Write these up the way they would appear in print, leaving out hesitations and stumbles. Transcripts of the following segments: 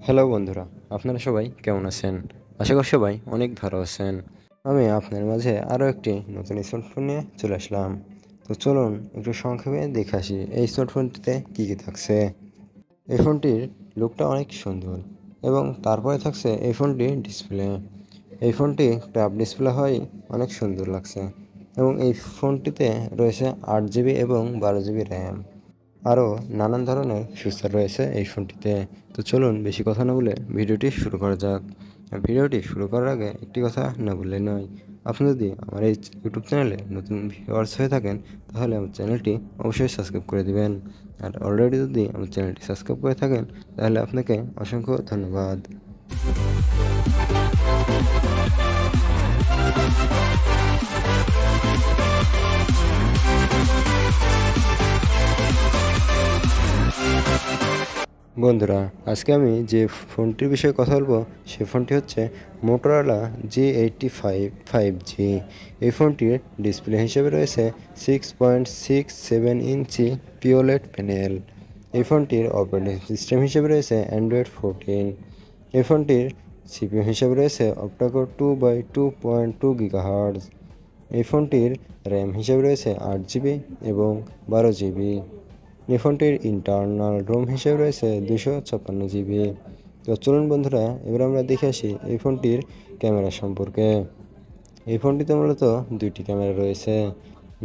Hello বন্ধুরা, আপনারা সবাই কেমন আছেন? আশা করি সবাই অনেক ভালো আছেন। আমি আপনার মাঝে আরও একটি নতুন স্মার্টফোন নিয়ে চলে আসলাম। তো চলুন একটু সংক্ষেপে দেখে আসি এই স্মার্টফোনটিতে কী কী থাকছে। এই ফোনটির লুকটা অনেক সুন্দর এবং তারপরে থাকছে এই ফোনটির ডিসপ্লে। এই ফোনটি টাচ ডিসপ্লে হয় অনেক সুন্দর লাগছে এবং এই ফোনটিতে রয়েছে 8 জিবি এবং 12 জিবি র্যাম। আরও নানান ধরনের ফিচার রয়েছে এই ফোনটিতে। তো চলুন বেশি কথা না বলে ভিডিওটি শুরু করা যাক। আর ভিডিওটি শুরু করার আগে একটি কথা না বললে নয়, আপনি যদি আমার এই ইউটিউব চ্যানেলে নতুন ভিউয়ার্স হয়ে থাকেন তাহলে আমার চ্যানেলটি অবশ্যই সাবস্ক্রাইব করে দিবেন। আর অলরেডি যদি আমার চ্যানেলটি সাবস্ক্রাইব করে থাকেন তাহলে আপনাকে অসংখ্য ধন্যবাদ। বন্ধুরা, আজকে আমি যে ফোনটির বিষয়ে কথা বলবো সে ফোনটি হচ্ছে মোটোরোলা G85 5G। এই ফোনটির ডিসপ্লে হিসেবে রয়েছে 6.67 ইঞ্চি পিওলেড প্যানেল। এই ফোনটির অপারেটিং সিস্টেম হিসেবে রয়েছে অ্যান্ড্রয়েড 14। এই ফোনটির সিপিইউ হিসেবে রয়েছে অক্টাকোর 2/2.2 GHz। এই ফোনটির র্যাম হিসেবে রয়েছে 8 জিবি এবং 12 জিবি। এই ফোনটির ইন্টারনাল রোম হিসেবে রয়েছে 256 জিবি। তো চলুন বন্ধুরা, এবার আমরা দেখে আসি এই ফোনটির ক্যামেরা সম্পর্কে। এই ফোনটিতে মূলত দুইটি ক্যামেরা রয়েছে।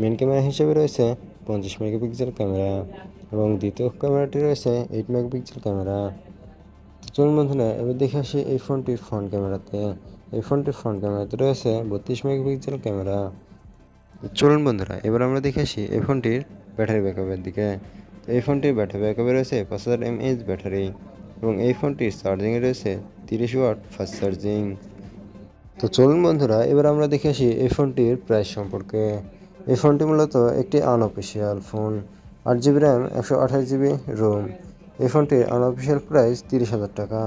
মেন ক্যামেরা হিসেবে রয়েছে 25 মেগাপিক্সেল ক্যামেরা এবং দ্বিতীয় ক্যামেরাটি রয়েছে 8 মেগাপিক্সেল ক্যামেরা। চলুন বন্ধুরা, এবার দেখে আসি এই ফোনটির ফ্রন্ট ক্যামেরাতে। এই ফোনটির ফ্রন্ট ক্যামেরাতে রয়েছে 32 মেগাপিক্সেল ক্যামেরা। চলুন বন্ধুরা, এবার আমরা দেখে আসি এই ফোনটির ব্যাটারি ব্যাকআপের দিকে। তো এই ফোনটির ব্যাটারি ব্যাকআপে রয়েছে 5000 mAh ব্যাটারি এবং এই ফোনটির চার্জিংয়ে রয়েছে 30 ওয়াট ফাস্ট চার্জিং। তো চলুন বন্ধুরা, এবার আমরা দেখে আসি এই ফোনটির প্রাইস সম্পর্কে। এই ফোনটি মূলত একটি unofficial phone. 8 GB RAM, 128 GB ROM. এই ফোনটির আনঅফিসিয়াল প্রাইস 30,000 টাকা।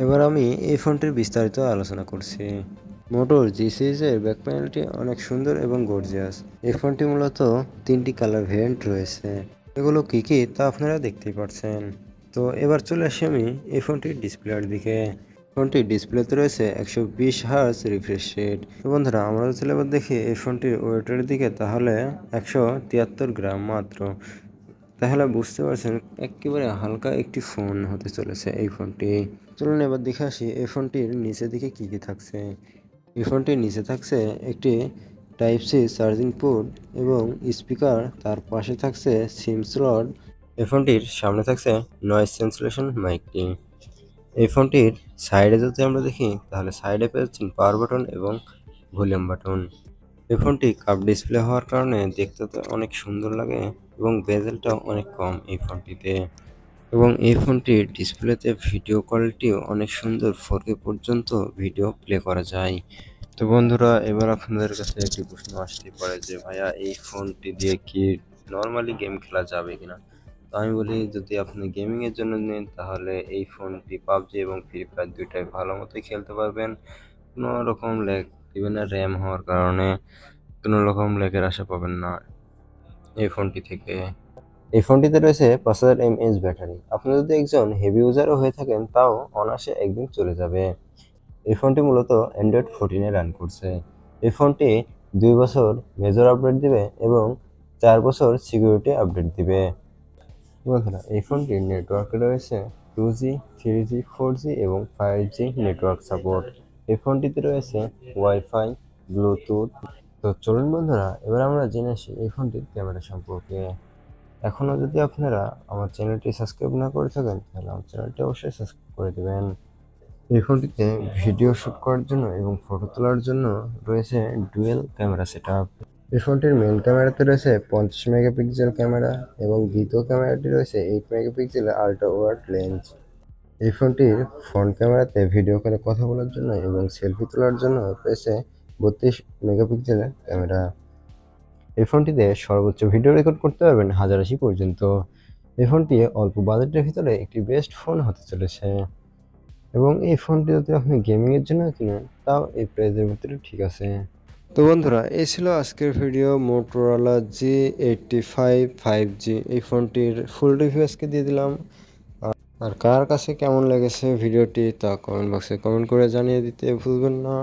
এবার আমি এই ফোনটির বিস্তারিত আলোচনা করছি। মোটোর জি সিরিজের ব্যাক প্যানেলটি অনেক সুন্দর এবং গর্জিয়াস। এই ফোনটি মূলত 3টি কালার ভেরিয়েন্ট রয়েছে। এগুলো কী কী তা আপনারা দেখতেই পাচ্ছেন। তো এবার চলে আসি আমি এই ফোনটির ডিসপ্লের দিকে। ফোনটির ডিসপ্লেতে রয়েছে 120 হার্জ রিফ্রেশ রেট। তো বন্ধুরা, আমরা যদি এবার দেখি এই ফোনটির ওয়েটের দিকে তাহলে 173 গ্রাম মাত্র। তাহলে বুঝতে পারছেন একেবারে হালকা একটি ফোন হতে চলেছে এই ফোনটি। চলুন এবার দেখে আসি এই ফোনটির নিচের দিকে কী কী থাকছে। এই ফোনটির নিচে থাকছে একটি টাইপ সি চার্জিং পোর্ট এবং স্পিকার, তার পাশে থাকছে সিম স্লট। এই ফোনটির সামনে থাকছে নয়েজ ক্যান্সেলেশন মাইকটি। এই ফোনটির সাইডে যদি আমরা দেখি তাহলে সাইডে পেয়েছেন পাওয়ার বাটন এবং ভলিউম বাটন। এই ফোনটি কার্ভ ডিসপ্লে হওয়ার কারণে দেখতে তো অনেক সুন্দর লাগে এবং বেজেলটাও অনেক কম এই ফোনটিতে। এবং এই ফোনটির ডিসপ্লেতে ভিডিও কোয়ালিটিও অনেক সুন্দর, 4K পর্যন্ত ভিডিও প্লে করা যায়। তো বন্ধুরা, এবার আপনাদের কাছে একটি প্রশ্ন আসতে পারে যে ভাইয়া এই ফোনটি দিয়ে কি নর্মালি গেম খেলা যাবে কিনা। তো আমি বলি, যদি আপনি গেমিংয়ের জন্য নেন তাহলে এই ফোনটি পাবজি এবং ফ্রি ফায়ার দুইটাই ভালো মতোই খেলতে পারবেন। কোনো রকম ল্যাগ দিবে না, র্যাম হওয়ার কারণে কোনো রকম ল্যাগের আশা পাবেন না এই ফোনটি থেকে। এই ফোনটিতে রয়েছে 5000 mAh ব্যাটারি। আপনি যদি একজন হেভি ইউজারও হয়ে থাকেন তাও অনায়াসে একদিন চলে যাবে। এই ফোনটি মূলত অ্যান্ড্রয়েড 14-এ রান করছে। এই ফোনটি 2 বছর মেজর আপডেট দিবে এবং 4 বছর সিকিউরিটি আপডেট দিবে। বন্ধুরা, এই ফোনটির নেটওয়ার্কে রয়েছে 2G, 3G, 4G এবং 5G নেটওয়ার্ক সাপোর্ট। এই ফোনটিতে রয়েছে ওয়াইফাই, ব্লুটুথ। তো চলুন বন্ধুরা, এবার আমরা জেনে আসি এই ফোনটির ক্যামেরা সম্পর্কে। এখনও যদি আপনারা আমার চ্যানেলটি সাবস্ক্রাইব না করে থাকেন তাহলে আমার চ্যানেলটি অবশ্যই সাবস্ক্রাইব করে দেবেন। এই ফোনটিতে ভিডিও শ্যুট করার জন্য এবং ফটো তোলার জন্য রয়েছে ডুয়েল ক্যামেরা সেটআপ। এই ফোনটির মেন ক্যামেরাতে রয়েছে 50 মেগাপিক্সেল ক্যামেরা এবং দ্বিতীয় ক্যামেরাটি রয়েছে 8 মেগাপিক্সেল আল্ট্রা ওয়াইড লেন্স। এই ফোনটির ফ্রন্ট ক্যামেরাতে ভিডিও কলে কথা বলার জন্য এবং সেলফি তোলার জন্য রয়েছে 32 মেগাপিক্সেলের ক্যামেরা। এই ফোনটিতে সর্বোচ্চ ভিডিও রেকর্ড করতে পারবেন 1080 পর্যন্ত। এই ফোনটি অল্প বাজেটের ভিতরে একটি বেস্ট ফোন হতে চলেছে এবং এই ফোনটি যদি আপনি গেমিংয়ের জন্য কিনেন তাও এই প্রাইসের ভিতরে ঠিক আছে। তো বন্ধুরা, এই ছিল আজকের ভিডিও মোটোরোলা G85 5G। এই ফোনটির ফুল রিভিউ আজকে দিয়ে দিলাম। আর কার কাছে কেমন লেগেছে ভিডিওটি তা কমেন্ট বক্সে কমেন্ট করে জানিয়ে দিতে ভুলবেন না,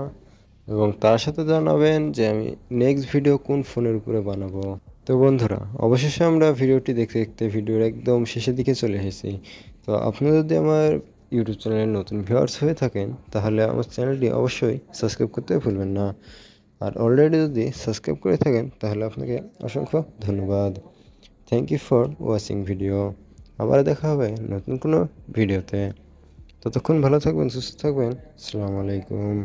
এবং তার সাথে জানাবেন যে আমি নেক্সট ভিডিও কোন ফোনের উপরে বানাবো। তো বন্ধুরা, অবশেষে আমরা ভিডিওটি দেখতে দেখতে ভিডিওর একদম শেষের দিকে চলে এসেছি। তো আপনারা যদি আমার ইউটিউব চ্যানেলের নতুন ভিউয়ার্স হয়ে থাকেন তাহলে আমার চ্যানেলটি অবশ্যই সাবস্ক্রাইব করতে ভুলবেন না। আর অলরেডি যদি সাবস্ক্রাইব করে থাকেন তাহলে আপনাকে অসংখ্য ধন্যবাদ। Thank you for watching video. আবার দেখা হবে নতুন কোনো ভিডিওতে। ততক্ষণ ভালো থাকবেন, সুস্থ থাকবেন। আসসালামু আলাইকুম।